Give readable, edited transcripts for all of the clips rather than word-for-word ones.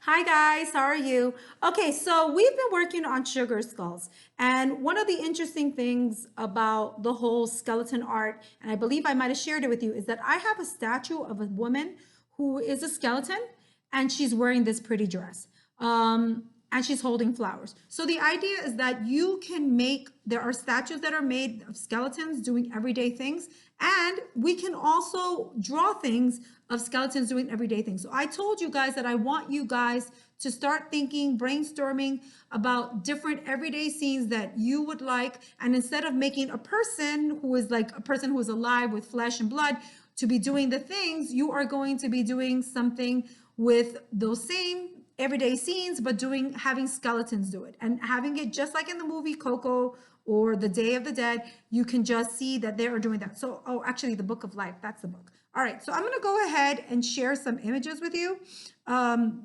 Hi guys, how are you? Okay, so we've been working on sugar skulls. And one of the interesting things about the whole skeleton art, and I believe I might have shared it with you, is that I have a statue of a woman who is a skeleton and she's wearing this pretty dress. And she's holding flowers. So the idea is that you can make, there are statues that are made of skeletons doing everyday things, and we can also draw things of skeletons doing everyday things. So I told you guys that I want you guys to start thinking, brainstorming about different everyday scenes that you would like. And instead of making a person who is like a person who is alive with flesh and blood to be doing the things, you are going to be doing something with those same everyday scenes, but having skeletons do it and having it just like in the movie Coco or The Day of the Dead. You can just see that they are doing that. So, oh, actually, the Book of Life, that's the book. All right, so I'm going to go ahead and share some images with you. And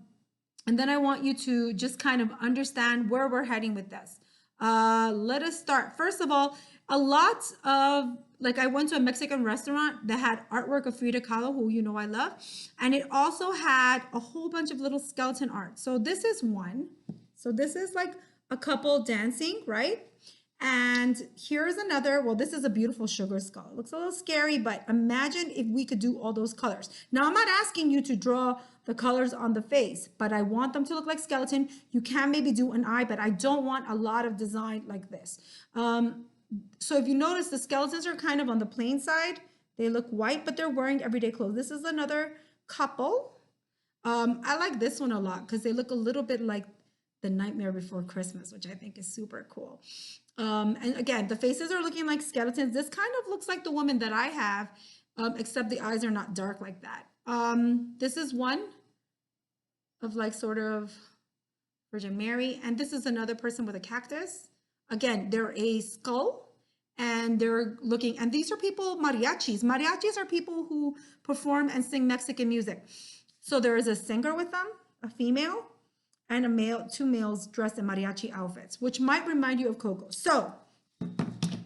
then I want you to just kind of understand where we're heading with this. Let us start. First of all, a lot of, like, I went to a Mexican restaurant that had artwork of Frida Kahlo, who you know I love. And it also had a whole bunch of little skeleton art. So this is one. So this is like a couple dancing, right? And here's another. Well, this is a beautiful sugar skull. It looks a little scary, but imagine if we could do all those colors. Now, I'm not asking you to draw the colors on the face, but I want them to look like skeleton. You can maybe do an eye, but I don't want a lot of design like this. So if you notice, the skeletons are kind of on the plain side. They look white, but they're wearing everyday clothes. This is another couple. I like this one a lot because they look a little bit like The Nightmare Before Christmas, which I think is super cool. And again, the faces are looking like skeletons. This kind of looks like the woman that I have, except the eyes are not dark like that. This is one of like sort of Virgin Mary. And this is another person with a cactus. Again, they're a skull and they're looking, and these are people, mariachis. Mariachis are people who perform and sing Mexican music. So there is a singer with them, a female, and a male, two males dressed in mariachi outfits, which might remind you of Coco. So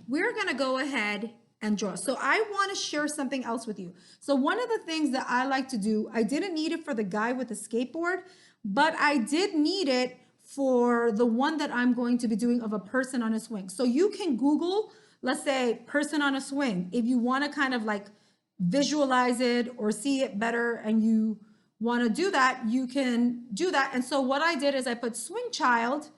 we're gonna go ahead and draw. So I wanna share something else with you. So one of the things that I like to do, I didn't need it for the guy with the skateboard, but I did need it for the one that I'm going to be doing of a person on a swing. So you can Google, let's say, person on a swing. If you wanna kind of like visualize it or see it better and you want to do that, you can do that. And so what I did is I put swing child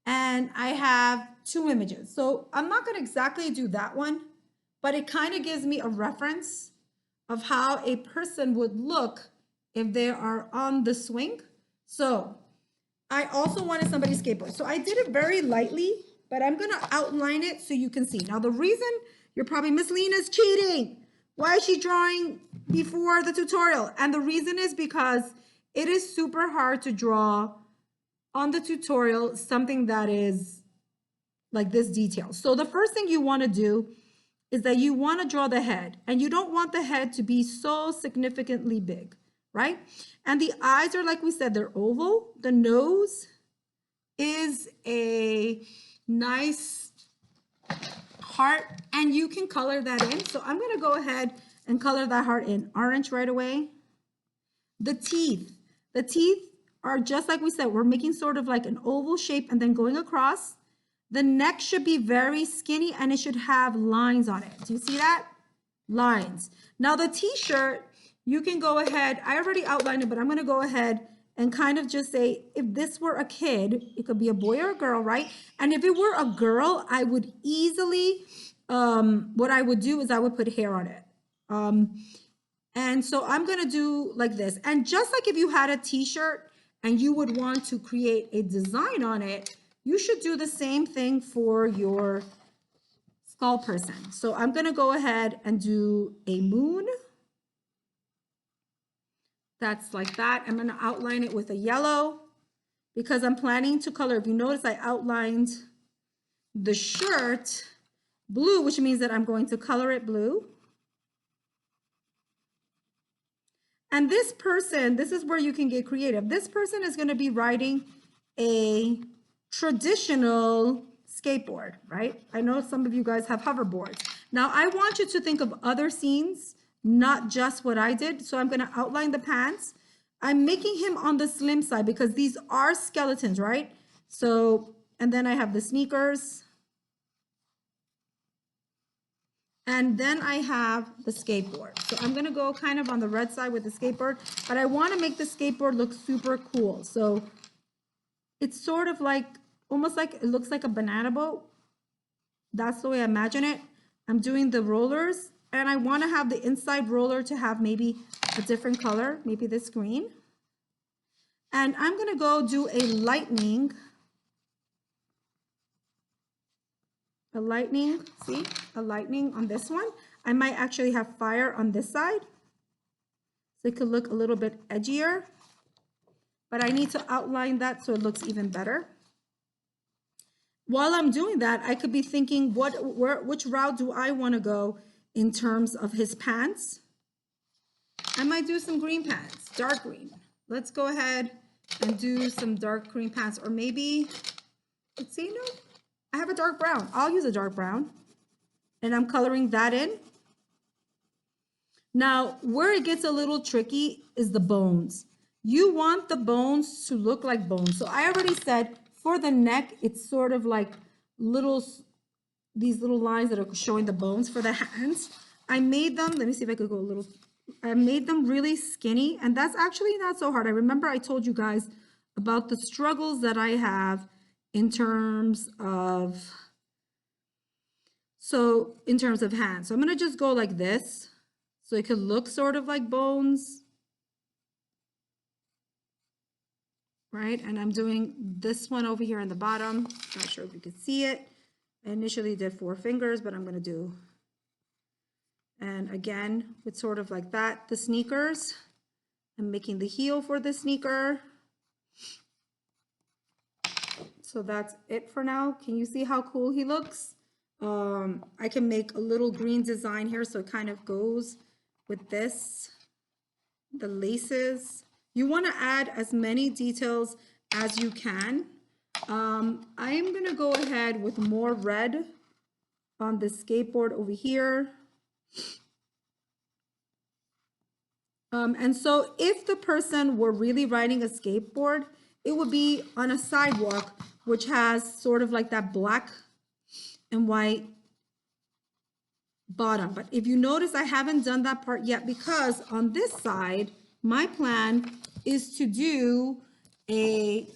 and I have two images. So I'm not going to exactly do that one, but it kind of gives me a reference of how a person would look if they are on the swing. So I also wanted somebody skateboard. So I did it very lightly, but I'm going to outline it so you can see. Now, the reason you're probably, Miss Lena's cheating. Why is she drawing before the tutorial? And the reason is because it is super hard to draw on the tutorial something that is like this detail. So the first thing you want to do is that you want to draw the head, and you don't want the head to be so significantly big, right? And the eyes are, like we said, they're oval. The nose is a nice heart, and you can color that in. So I'm going to go ahead and color that heart in orange right away. The teeth are just like we said, we're making sort of like an oval shape and then going across. The neck should be very skinny and it should have lines on it. Do you see that? Lines. Now the t-shirt, you can go ahead, I already outlined it, but I'm going to go ahead and kind of just say, if this were a kid, it could be a boy or a girl, right? And if it were a girl, I would easily, what I would do is I would put hair on it. And so I'm going to do like this. And just like if you had a t-shirt and you would want to create a design on it, you should do the same thing for your skull person. So I'm going to go ahead and do a moon. That's like that. I'm going to outline it with a yellow because I'm planning to color. If you notice, I outlined the shirt blue, which means that I'm going to color it blue. And this person, this is where you can get creative. This person is going to be riding a traditional skateboard, right? I know some of you guys have hoverboards. Now, I want you to think of other scenes, not just what I did. So I'm going to outline the pants. I'm making him on the slim side because these are skeletons, right? So, and then I have the sneakers. And then I have the skateboard. So I'm gonna go kind of on the red side with the skateboard, but I wanna make the skateboard look super cool. So it's sort of like, almost like, it looks like a banana boat. That's the way I imagine it. I'm doing the rollers, and I wanna have the inside roller to have maybe a different color, maybe this green. And I'm gonna go do a lightning, see, a lightning on this one. I might actually have fire on this side, so it could look a little bit edgier, but I need to outline that so it looks even better. While I'm doing that, I could be thinking, which route do I want to go in terms of his pants? I might do some green pants, dark green. Let's go ahead and do some dark green pants, or maybe, let's see, no, I have a dark brown. I'll use a dark brown, and I'm coloring that in. Now, where it gets a little tricky is the bones. You want the bones to look like bones. So I already said for the neck, it's sort of like these little lines that are showing the bones. For the hands, I made them, let me see if I could go a little, I made them really skinny, and that's actually not so hard. I remember I told you guys about the struggles that I have in terms of hands. So I'm gonna just go like this, so it could look sort of like bones, right? And I'm doing this one over here in the bottom. Not sure if you could see it. I initially did 4 fingers, but I'm gonna do, and again, it's sort of like that. The sneakers, I'm making the heel for the sneaker. So that's it for now. Can you see how cool he looks? I can make a little green design here, so it kind of goes with this, the laces. You want to add as many details as you can. I am going to go ahead with more red on the skateboard over here. And so if the person were really riding a skateboard, it would be on a sidewalk, which has sort of like that black and white bottom. But if you notice, I haven't done that part yet, because on this side, my plan is to do a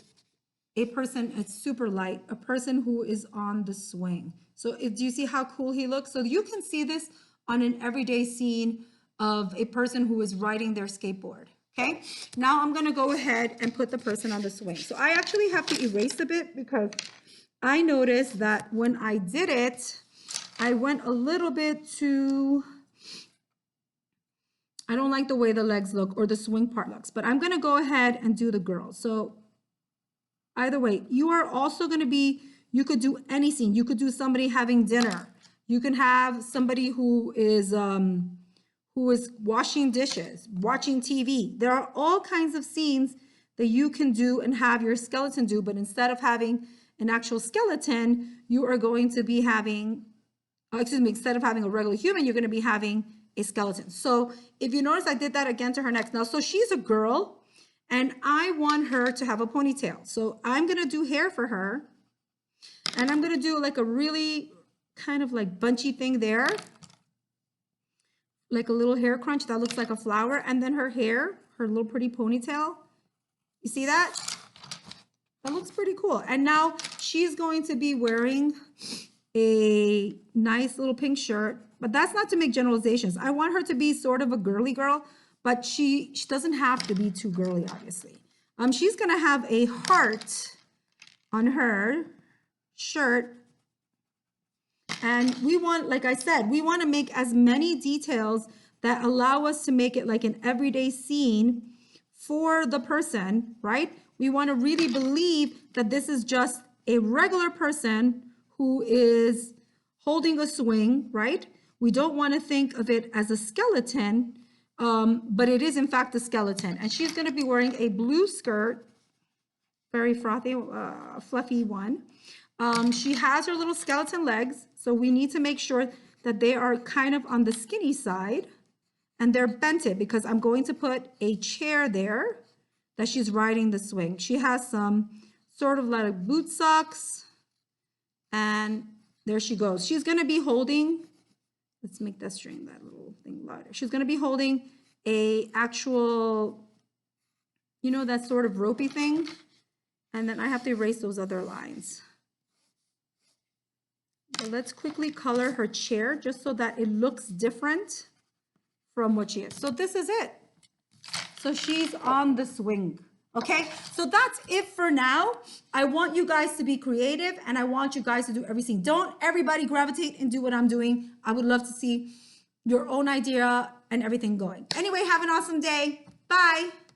person, it's super light, a person who is on the swing. So do you see how cool he looks? So you can see this on an everyday scene of a person who is riding their skateboard. Okay, now I'm gonna go ahead and put the person on the swing. So I actually have to erase a bit, because I noticed that when I did it, I went a little bit too, I don't like the way the legs look or the swing part looks, but I'm gonna go ahead and do the girl. So either way, you are also gonna be, you could do any scene. You could do somebody having dinner. You can have somebody who is washing dishes, watching TV. There are all kinds of scenes that you can do and have your skeleton do, but instead of having an actual skeleton, you are going to be having, instead of having a regular human, you're going to be having a skeleton. So if you notice, I did that again to her neck. Now, so she's a girl, and I want her to have a ponytail. So I'm going to do hair for her, and I'm going to do like a really kind of like bunchy thing there, like a little hair crunch that looks like a flower, and then her hair, her little pretty ponytail. You see that? That looks pretty cool. And now she's going to be wearing a nice little pink shirt, but that's not to make generalizations. I want her to be sort of a girly girl, but she doesn't have to be too girly, obviously. She's gonna have a heart on her shirt. And we want, like I said, we want to make as many details that allow us to make it like an everyday scene for the person, right? We want to really believe that this is just a regular person who is holding a swing, right? We don't want to think of it as a skeleton, but it is in fact a skeleton. And she's going to be wearing a blue skirt, very frothy, fluffy one. She has her little skeleton legs, so we need to make sure that they are kind of on the skinny side and they're bented, because I'm going to put a chair there that she's riding the swing. She has some sort of like boot socks, and there she goes. She's going to be holding, let's make that string, that little thing lighter. She's going to be holding a actual, you know, that sort of ropey thing. And then I have to erase those other lines. So let's quickly color her chair just so that it looks different from what she is. So this is it. So she's on the swing. Okay, so that's it for now. I want you guys to be creative, and I want you guys to do everything. Don't everybody gravitate and do what I'm doing. I would love to see your own idea and everything going. Anyway, have an awesome day. Bye.